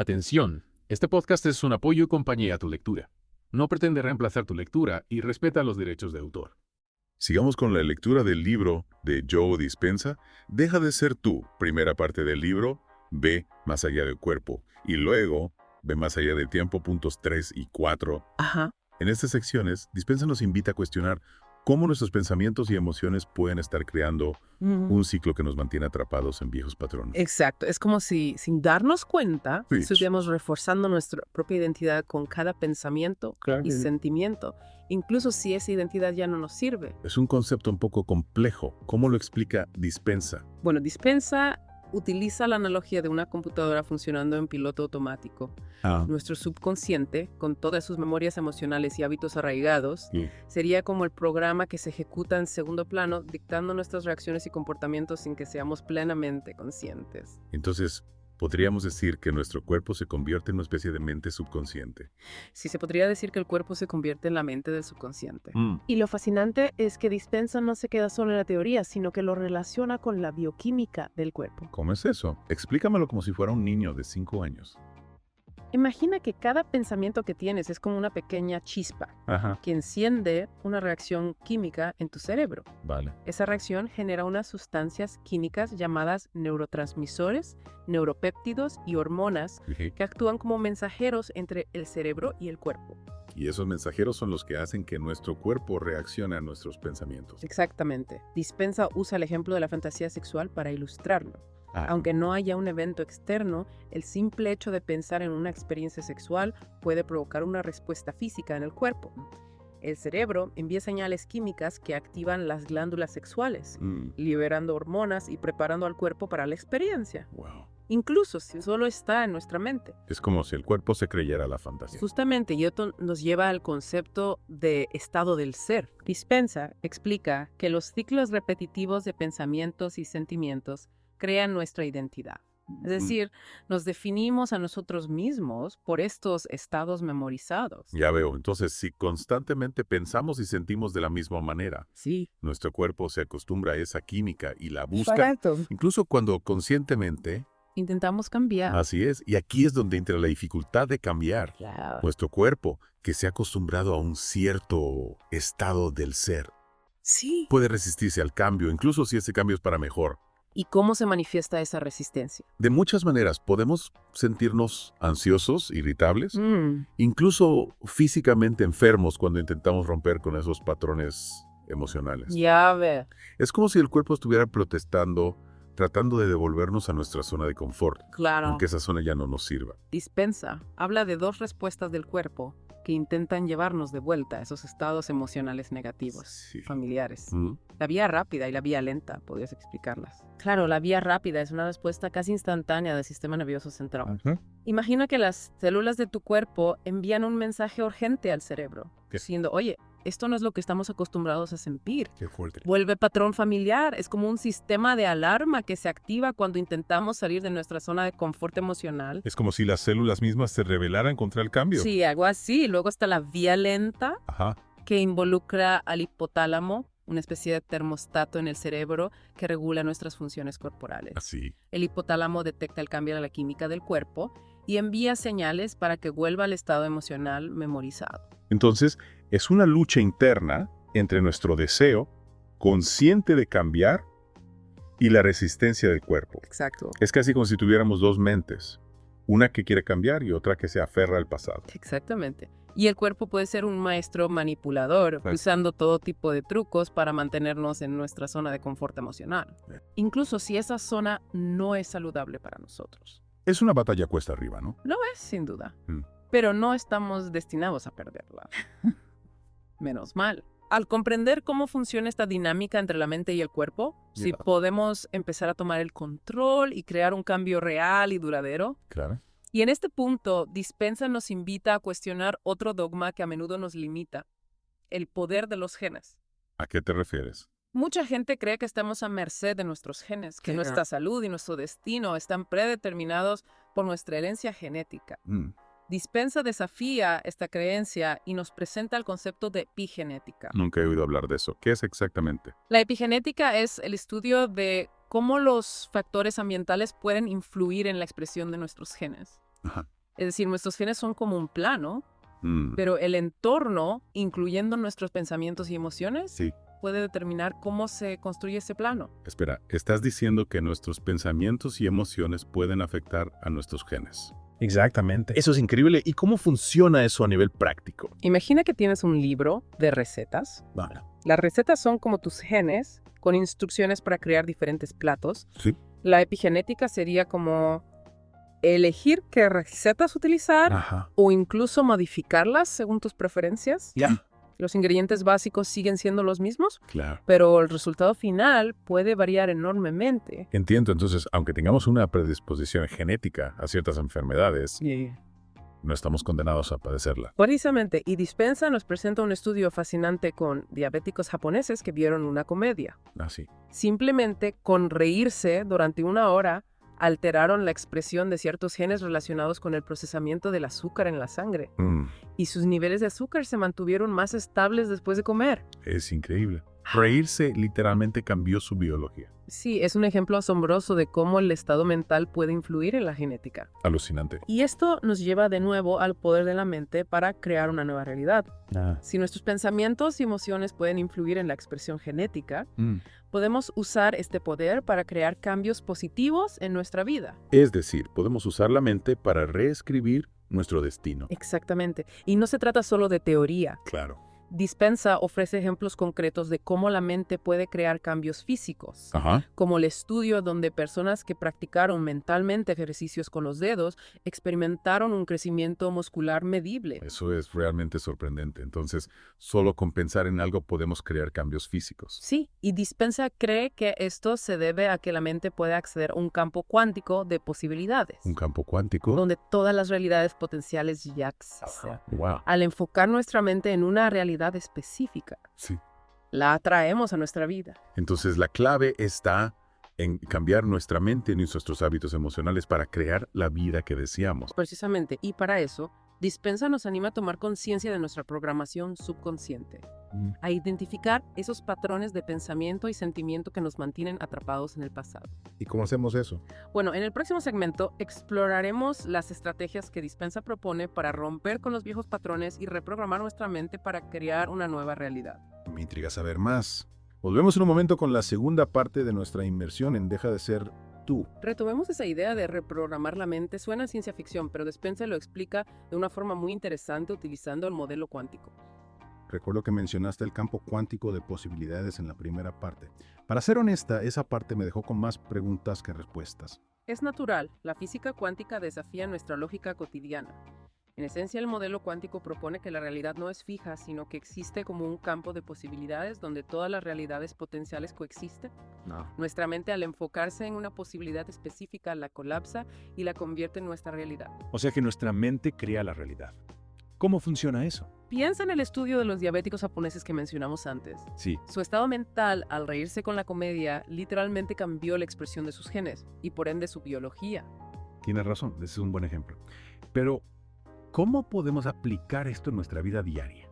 Atención, este podcast es un apoyo y compañía a tu lectura. No pretende reemplazar tu lectura y respeta los derechos de autor. Sigamos con la lectura del libro de Joe Dispenza, Deja de ser tú, primera parte del libro, Ve más allá del cuerpo, y luego Ve más allá del tiempo, puntos 3 y 4. Ajá. En estas secciones, Dispenza nos invita a cuestionar cómo nuestros pensamientos y emociones pueden estar creando un ciclo que nos mantiene atrapados en viejos patrones. Exacto. Es como si, sin darnos cuenta, Sí. estuviéramos reforzando nuestra propia identidad con cada pensamiento Claro y que sí. sentimiento, incluso si esa identidad ya no nos sirve. Es un concepto un poco complejo. ¿Cómo lo explica Dispenza? Bueno, Dispensa utiliza la analogía de una computadora funcionando en piloto automático. Nuestro subconsciente, con todas sus memorias emocionales y hábitos arraigados, sería como el programa que se ejecuta en segundo plano, dictando nuestras reacciones y comportamientos sin que seamos plenamente conscientes. Entonces, podríamos decir que nuestro cuerpo se convierte en una especie de mente subconsciente. Sí, se podría decir que el cuerpo se convierte en la mente del subconsciente. Y lo fascinante es que Dispenza no se queda solo en la teoría, sino que lo relaciona con la bioquímica del cuerpo. ¿Cómo es eso? Explícamelo como si fuera un niño de 5 años. Imagina que cada pensamiento que tienes es como una pequeña chispa Ajá, Que enciende una reacción química en tu cerebro. vale. Esa reacción genera unas sustancias químicas llamadas neurotransmisores, neuropéptidos y hormonas que actúan como mensajeros entre el cerebro y el cuerpo. Y esos mensajeros son los que hacen que nuestro cuerpo reaccione a nuestros pensamientos. Exactamente. Dispensa usa el ejemplo de la fantasía sexual para ilustrarlo. Aunque no haya un evento externo, el simple hecho de pensar en una experiencia sexual puede provocar una respuesta física en el cuerpo. El cerebro envía señales químicas que activan las glándulas sexuales, liberando hormonas y preparando al cuerpo para la experiencia, Wow. incluso si solo está en nuestra mente. Es como si el cuerpo se creyera la fantasía. Justamente, y esto nos lleva al concepto de estado del ser. Dispenza explica que los ciclos repetitivos de pensamientos y sentimientos crean nuestra identidad. Es decir, nos definimos a nosotros mismos por estos estados memorizados. Ya veo. Entonces, si constantemente pensamos y sentimos de la misma manera, Sí. nuestro cuerpo se acostumbra a esa química y la busca, Correcto. incluso cuando conscientemente. Intentamos cambiar. Así es. Y aquí es donde entra la dificultad de cambiar. Claro. Nuestro cuerpo, que se ha acostumbrado a un cierto estado del ser, Sí. puede resistirse al cambio, incluso si ese cambio es para mejor. ¿Y cómo se manifiesta esa resistencia? De muchas maneras, podemos sentirnos ansiosos, irritables, incluso físicamente enfermos cuando intentamos romper con esos patrones emocionales. Ya ve. Es como si el cuerpo estuviera protestando, tratando de devolvernos a nuestra zona de confort, Claro. aunque esa zona ya no nos sirva. Dispensa habla de dos respuestas del cuerpo que intentan llevarnos de vuelta a esos estados emocionales negativos, Sí. familiares. ¿Mm? La vía rápida y la vía lenta, ¿podrías explicarlas? Claro, la vía rápida es una respuesta casi instantánea del sistema nervioso central. Imagina que las células de tu cuerpo envían un mensaje urgente al cerebro, ¿Qué? diciendo, oye, esto no es lo que estamos acostumbrados a sentir. Qué fuerte. Vuelve patrón familiar, es como un sistema de alarma que se activa cuando intentamos salir de nuestra zona de confort emocional. Es como si las células mismas se rebelaran contra el cambio. Sí, algo así. Luego está la vía lenta, Ajá. que involucra al hipotálamo, una especie de termostato en el cerebro que regula nuestras funciones corporales. Así. El hipotálamo detecta el cambio en la química del cuerpo y envía señales para que vuelva al estado emocional memorizado. Entonces, es una lucha interna entre nuestro deseo, consciente de cambiar, y la resistencia del cuerpo. Exacto. Es casi como si tuviéramos dos mentes, una que quiere cambiar y otra que se aferra al pasado. Exactamente. Y el cuerpo puede ser un maestro manipulador, Claro. usando todo tipo de trucos para mantenernos en nuestra zona de confort emocional. Incluso si esa zona no es saludable para nosotros. Es una batalla cuesta arriba, ¿no? Lo es, sin duda. Mm. Pero no estamos destinados a perderla. Menos mal. Al comprender cómo funciona esta dinámica entre la mente y el cuerpo, si Ya. podemos empezar a tomar el control y crear un cambio real y duradero. Claro. Y en este punto, Dispensa nos invita a cuestionar otro dogma que a menudo nos limita: el poder de los genes. ¿A qué te refieres? Mucha gente cree que estamos a merced de nuestros genes, que nuestra salud y nuestro destino están predeterminados por nuestra herencia genética. Dispensa desafía esta creencia y nos presenta el concepto de epigenética. Nunca he oído hablar de eso. ¿Qué es exactamente? La epigenética es el estudio de cómo los factores ambientales pueden influir en la expresión de nuestros genes. Ajá. Es decir, nuestros genes son como un plano, Mm, pero el entorno, incluyendo nuestros pensamientos y emociones, sí. puede determinar cómo se construye ese plano. Espera, ¿estás diciendo que nuestros pensamientos y emociones pueden afectar a nuestros genes? Exactamente. Eso es increíble. ¿Y cómo funciona eso a nivel práctico? Imagina que tienes un libro de recetas. Vale. Las recetas son como tus genes, con instrucciones para crear diferentes platos. Sí. La epigenética sería como elegir qué recetas utilizar Ajá. o incluso modificarlas según tus preferencias. Ya. Los ingredientes básicos siguen siendo los mismos, Claro. pero el resultado final puede variar enormemente. Entiendo, entonces, aunque tengamos una predisposición genética a ciertas enfermedades, no estamos condenados a padecerla. Precisamente, y Dispensa nos presenta un estudio fascinante con diabéticos japoneses que vieron una comedia. Así. Simplemente con reírse durante una hora, alteraron la expresión de ciertos genes relacionados con el procesamiento del azúcar en la sangre. Y sus niveles de azúcar se mantuvieron más estables después de comer. Es increíble. Reírse literalmente cambió su biología. Sí, es un ejemplo asombroso de cómo el estado mental puede influir en la genética. Alucinante. Y esto nos lleva de nuevo al poder de la mente para crear una nueva realidad. Si nuestros pensamientos y emociones pueden influir en la expresión genética, podemos usar este poder para crear cambios positivos en nuestra vida. Es decir, podemos usar la mente para reescribir nuestro destino. Exactamente. Y no se trata solo de teoría. Claro. Dispensa ofrece ejemplos concretos de cómo la mente puede crear cambios físicos, Ajá. como el estudio donde personas que practicaron mentalmente ejercicios con los dedos experimentaron un crecimiento muscular medible. Eso es realmente sorprendente. Entonces, solo con pensar en algo podemos crear cambios físicos. Sí, y Dispensa cree que esto se debe a que la mente puede acceder a un campo cuántico de posibilidades, Un campo cuántico. donde todas las realidades potenciales ya existen. Wow. Al enfocar nuestra mente en una realidad específica, Sí. la atraemos a nuestra vida. Entonces, la clave está en cambiar nuestra mente y nuestros hábitos emocionales para crear la vida que deseamos. Precisamente, y para eso, Dispensa nos anima a tomar conciencia de nuestra programación subconsciente, a identificar esos patrones de pensamiento y sentimiento que nos mantienen atrapados en el pasado. ¿Y cómo hacemos eso? Bueno, en el próximo segmento exploraremos las estrategias que Dispensa propone para romper con los viejos patrones y reprogramar nuestra mente para crear una nueva realidad. Me intriga saber más. Volvemos en un momento con la segunda parte de nuestra inmersión en Deja de Ser Tú. Retomemos esa idea de reprogramar la mente. Suena a ciencia ficción, pero Dispensa lo explica de una forma muy interesante utilizando el modelo cuántico. Recuerdo que mencionaste el campo cuántico de posibilidades en la primera parte. Para ser honesta, esa parte me dejó con más preguntas que respuestas. Es natural, la física cuántica desafía nuestra lógica cotidiana. En esencia, el modelo cuántico propone que la realidad no es fija, sino que existe como un campo de posibilidades donde todas las realidades potenciales coexisten. Nuestra mente, al enfocarse en una posibilidad específica, la colapsa y la convierte en nuestra realidad. O sea que nuestra mente crea la realidad. ¿Cómo funciona eso? Piensa en el estudio de los diabéticos japoneses que mencionamos antes. Sí. Su estado mental, al reírse con la comedia, literalmente cambió la expresión de sus genes y por ende su biología. Tienes razón, ese es un buen ejemplo. Pero, ¿cómo podemos aplicar esto en nuestra vida diaria?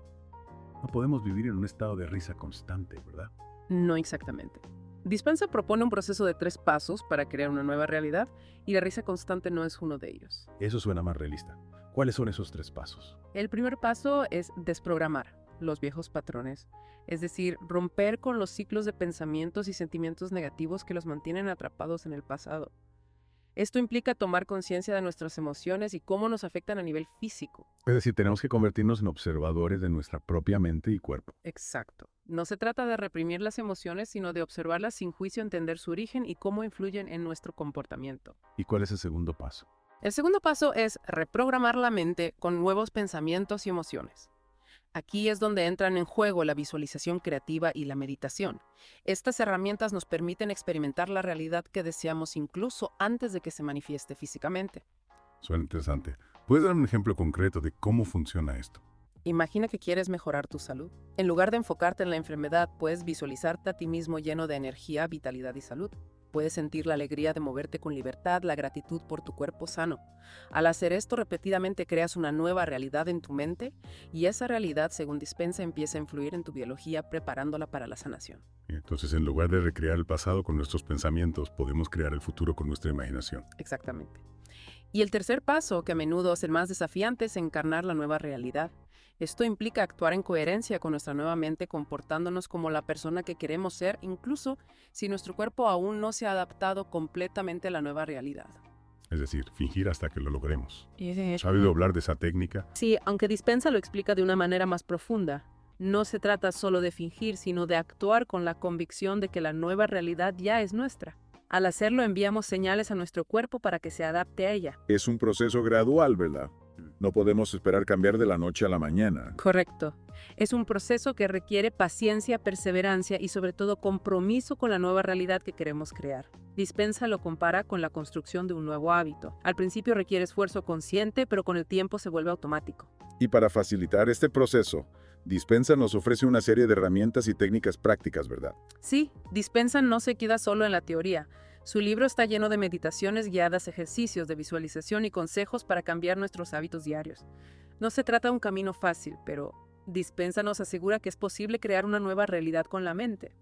No podemos vivir en un estado de risa constante, ¿verdad? No exactamente. Dispensa propone un proceso de 3 pasos para crear una nueva realidad y la risa constante no es uno de ellos. Eso suena más realista. ¿Cuáles son esos 3 pasos? El primer paso es desprogramar los viejos patrones, es decir, romper con los ciclos de pensamientos y sentimientos negativos que los mantienen atrapados en el pasado. Esto implica tomar conciencia de nuestras emociones y cómo nos afectan a nivel físico. Es decir, tenemos que convertirnos en observadores de nuestra propia mente y cuerpo. Exacto. No se trata de reprimir las emociones, sino de observarlas sin juicio, entender su origen y cómo influyen en nuestro comportamiento. ¿Y cuál es el segundo paso? El segundo paso es reprogramar la mente con nuevos pensamientos y emociones. Aquí es donde entran en juego la visualización creativa y la meditación. Estas herramientas nos permiten experimentar la realidad que deseamos incluso antes de que se manifieste físicamente. Suena interesante. ¿Puedes dar un ejemplo concreto de cómo funciona esto? Imagina que quieres mejorar tu salud. En lugar de enfocarte en la enfermedad, puedes visualizarte a ti mismo lleno de energía, vitalidad y salud. Puedes sentir la alegría de moverte con libertad, la gratitud por tu cuerpo sano. Al hacer esto repetidamente creas una nueva realidad en tu mente y esa realidad, según Dispensa, empieza a influir en tu biología preparándola para la sanación. Entonces, en lugar de recrear el pasado con nuestros pensamientos, podemos crear el futuro con nuestra imaginación. Exactamente. Y el tercer paso, que a menudo es el más desafiante, es encarnar la nueva realidad. Esto implica actuar en coherencia con nuestra nueva mente, comportándonos como la persona que queremos ser, incluso si nuestro cuerpo aún no se ha adaptado completamente a la nueva realidad. Es decir, fingir hasta que lo logremos. Y ¿Has oído hablar de esa técnica? sí, aunque Dispensa lo explica de una manera más profunda. No se trata solo de fingir, sino de actuar con la convicción de que la nueva realidad ya es nuestra. Al hacerlo, enviamos señales a nuestro cuerpo para que se adapte a ella. Es un proceso gradual, ¿verdad? No podemos esperar cambiar de la noche a la mañana. Correcto. Es un proceso que requiere paciencia, perseverancia y sobre todo compromiso con la nueva realidad que queremos crear. Dispensa lo compara con la construcción de un nuevo hábito. Al principio requiere esfuerzo consciente, pero con el tiempo se vuelve automático. Y para facilitar este proceso, Dispensa nos ofrece una serie de herramientas y técnicas prácticas, ¿verdad? Sí, Dispensa no se queda solo en la teoría. Su libro está lleno de meditaciones guiadas, ejercicios de visualización y consejos para cambiar nuestros hábitos diarios. No se trata de un camino fácil, pero Dispensa nos asegura que es posible crear una nueva realidad con la mente.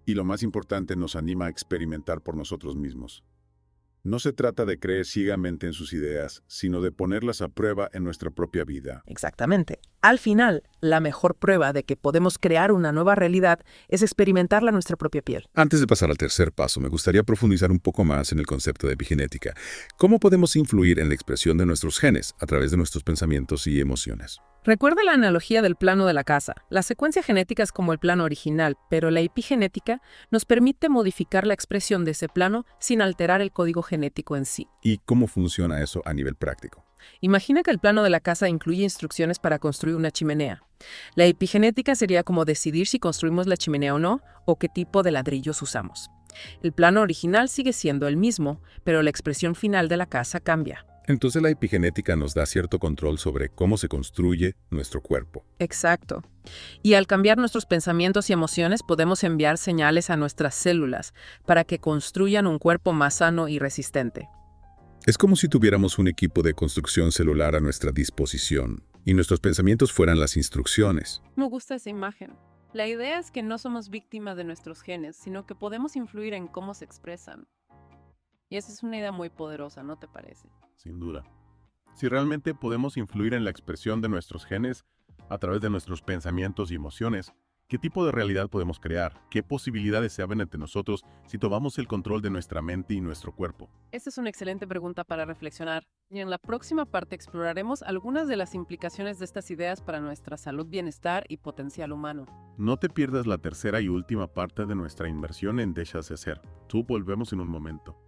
Y lo más importante, nos anima a experimentar por nosotros mismos. No se trata de creer ciegamente en sus ideas, sino de ponerlas a prueba en nuestra propia vida. Exactamente. Al final, la mejor prueba de que podemos crear una nueva realidad es experimentarla en nuestra propia piel. Antes de pasar al tercer paso, me gustaría profundizar un poco más en el concepto de epigenética. ¿Cómo podemos influir en la expresión de nuestros genes a través de nuestros pensamientos y emociones? Recuerda la analogía del plano de la casa. La secuencia genética es como el plano original, pero la epigenética nos permite modificar la expresión de ese plano sin alterar el código genético en sí. ¿Y cómo funciona eso a nivel práctico? Imagina que el plano de la casa incluye instrucciones para construir una chimenea. La epigenética sería como decidir si construimos la chimenea o no, o qué tipo de ladrillos usamos. El plano original sigue siendo el mismo, pero la expresión final de la casa cambia. Entonces la epigenética nos da cierto control sobre cómo se construye nuestro cuerpo. Exacto. Y al cambiar nuestros pensamientos y emociones, podemos enviar señales a nuestras células para que construyan un cuerpo más sano y resistente. Es como si tuviéramos un equipo de construcción celular a nuestra disposición y nuestros pensamientos fueran las instrucciones. Me gusta esa imagen. La idea es que no somos víctimas de nuestros genes, sino que podemos influir en cómo se expresan. Y esa es una idea muy poderosa, ¿no te parece? Sin duda. Si realmente podemos influir en la expresión de nuestros genes a través de nuestros pensamientos y emociones, ¿qué tipo de realidad podemos crear? ¿Qué posibilidades se abren ante nosotros si tomamos el control de nuestra mente y nuestro cuerpo? Esta es una excelente pregunta para reflexionar. Y en la próxima parte exploraremos algunas de las implicaciones de estas ideas para nuestra salud, bienestar y potencial humano. No te pierdas la tercera y última parte de nuestra inmersión en Dejas de Ser. Tú volvemos en un momento.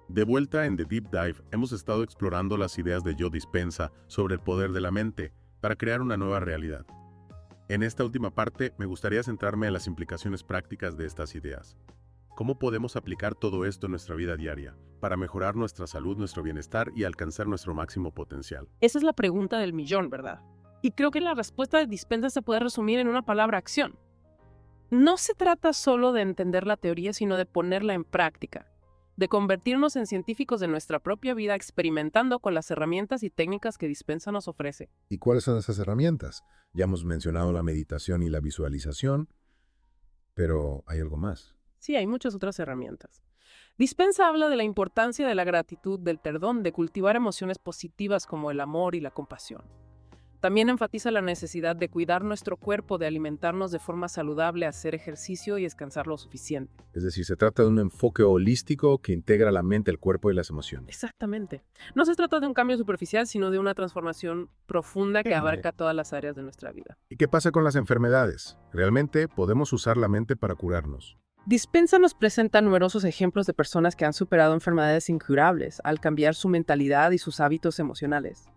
De vuelta en The Deep Dive, hemos estado explorando las ideas de Joe Dispenza sobre el poder de la mente para crear una nueva realidad. En esta última parte, me gustaría centrarme en las implicaciones prácticas de estas ideas. ¿Cómo podemos aplicar todo esto en nuestra vida diaria para mejorar nuestra salud, nuestro bienestar y alcanzar nuestro máximo potencial? Esa es la pregunta del millón, ¿verdad? Y creo que la respuesta de Dispenza se puede resumir en una palabra: acción. No se trata solo de entender la teoría, sino de ponerla en práctica, de convertirnos en científicos de nuestra propia vida experimentando con las herramientas y técnicas que Dispenza nos ofrece. ¿Y cuáles son esas herramientas? Ya hemos mencionado la meditación y la visualización, pero hay algo más. Sí, hay muchas otras herramientas. Dispenza habla de la importancia de la gratitud, del perdón, de cultivar emociones positivas como el amor y la compasión. También enfatiza la necesidad de cuidar nuestro cuerpo, de alimentarnos de forma saludable, hacer ejercicio y descansar lo suficiente. Es decir, se trata de un enfoque holístico que integra la mente, el cuerpo y las emociones. Exactamente. No se trata de un cambio superficial, sino de una transformación profunda que abarca todas las áreas de nuestra vida. ¿Y qué pasa con las enfermedades? ¿Realmente podemos usar la mente para curarnos? Dispenza nos presenta numerosos ejemplos de personas que han superado enfermedades incurables al cambiar su mentalidad y sus hábitos emocionales.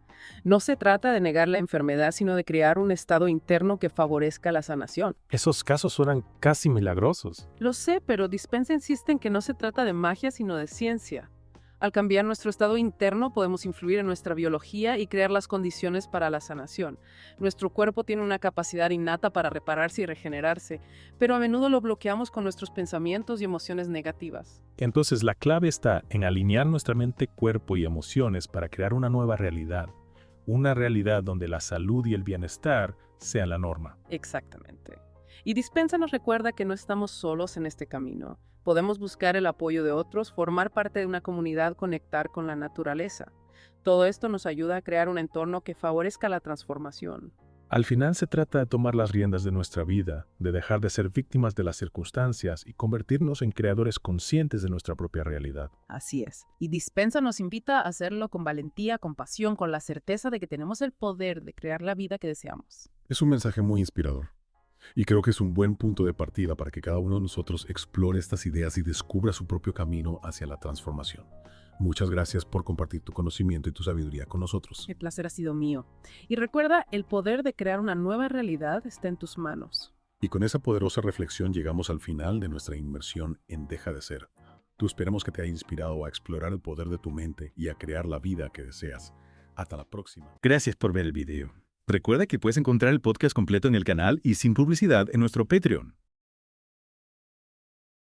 No se trata de negar la enfermedad, sino de crear un estado interno que favorezca la sanación. Esos casos suenan casi milagrosos. Lo sé, pero Dispenza insiste en que no se trata de magia, sino de ciencia. Al cambiar nuestro estado interno, podemos influir en nuestra biología y crear las condiciones para la sanación. Nuestro cuerpo tiene una capacidad innata para repararse y regenerarse, pero a menudo lo bloqueamos con nuestros pensamientos y emociones negativas. Entonces la clave está en alinear nuestra mente, cuerpo y emociones para crear una nueva realidad. Una realidad donde la salud y el bienestar sean la norma. Exactamente. Y Dispenza nos recuerda que no estamos solos en este camino. Podemos buscar el apoyo de otros, formar parte de una comunidad, conectar con la naturaleza. Todo esto nos ayuda a crear un entorno que favorezca la transformación. Al final se trata de tomar las riendas de nuestra vida, de dejar de ser víctimas de las circunstancias y convertirnos en creadores conscientes de nuestra propia realidad. Así es. Y Dispensa nos invita a hacerlo con valentía, con pasión, con la certeza de que tenemos el poder de crear la vida que deseamos. Es un mensaje muy inspirador. Y creo que es un buen punto de partida para que cada uno de nosotros explore estas ideas y descubra su propio camino hacia la transformación. Muchas gracias por compartir tu conocimiento y tu sabiduría con nosotros. El placer ha sido mío. Y recuerda, el poder de crear una nueva realidad está en tus manos. Y con esa poderosa reflexión llegamos al final de nuestra inmersión en Deja de Ser. Tú esperamos que te haya inspirado a explorar el poder de tu mente y a crear la vida que deseas. Hasta la próxima. Gracias por ver el video. Recuerda que puedes encontrar el podcast completo en el canal y sin publicidad en nuestro Patreon.